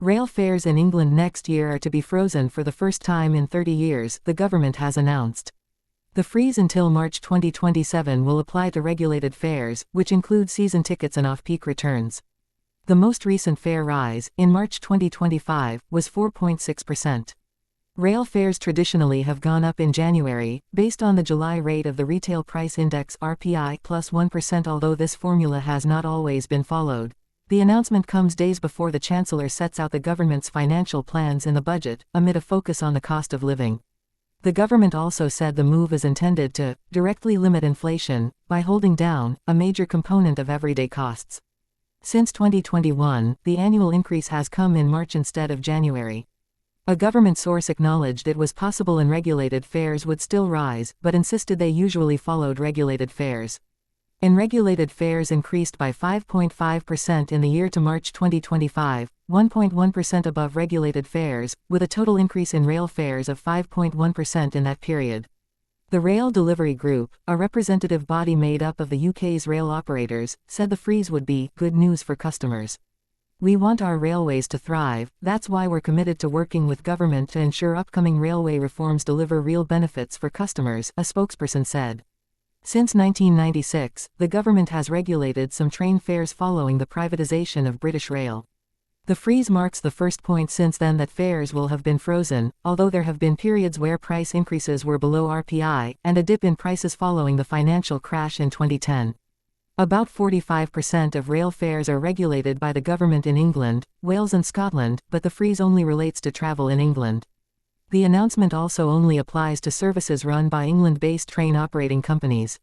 Rail fares in England next year are to be frozen for the first time in 30 years, the government has announced. The freeze until March 2027 will apply to regulated fares, which include season tickets and off-peak returns. The most recent fare rise, in March 2025, was 4.6%. Rail fares traditionally have gone up in January, based on the July rate of the Retail Price Index (RPI) plus 1%. Although this formula has not always been followed, the announcement comes days before the Chancellor sets out the government's financial plans in the budget, amid a focus on the cost of living. The government also said the move is intended to directly limit inflation by holding down a major component of everyday costs. Since 2021, the annual increase has come in March instead of January. A government source acknowledged it was possible unregulated fares would still rise, but insisted they usually followed regulated fares. Unregulated fares increased by 5.5% in the year to March 2025, 1.1% above regulated fares, with a total increase in rail fares of 5.1% in that period. The Rail Delivery Group, a representative body made up of the UK's rail operators, said the freeze would be good news for customers. "We want our railways to thrive, that's why we're committed to working with government to ensure upcoming railway reforms deliver real benefits for customers," a spokesperson said. Since 1996, the government has regulated some train fares following the privatization of British Rail. The freeze marks the first point since then that fares will have been frozen, although there have been periods where price increases were below RPI, and a dip in prices following the financial crash in 2010. About 45% of rail fares are regulated by the government in England, Wales and Scotland, but the freeze only relates to travel in England. The announcement also only applies to services run by England-based train operating companies.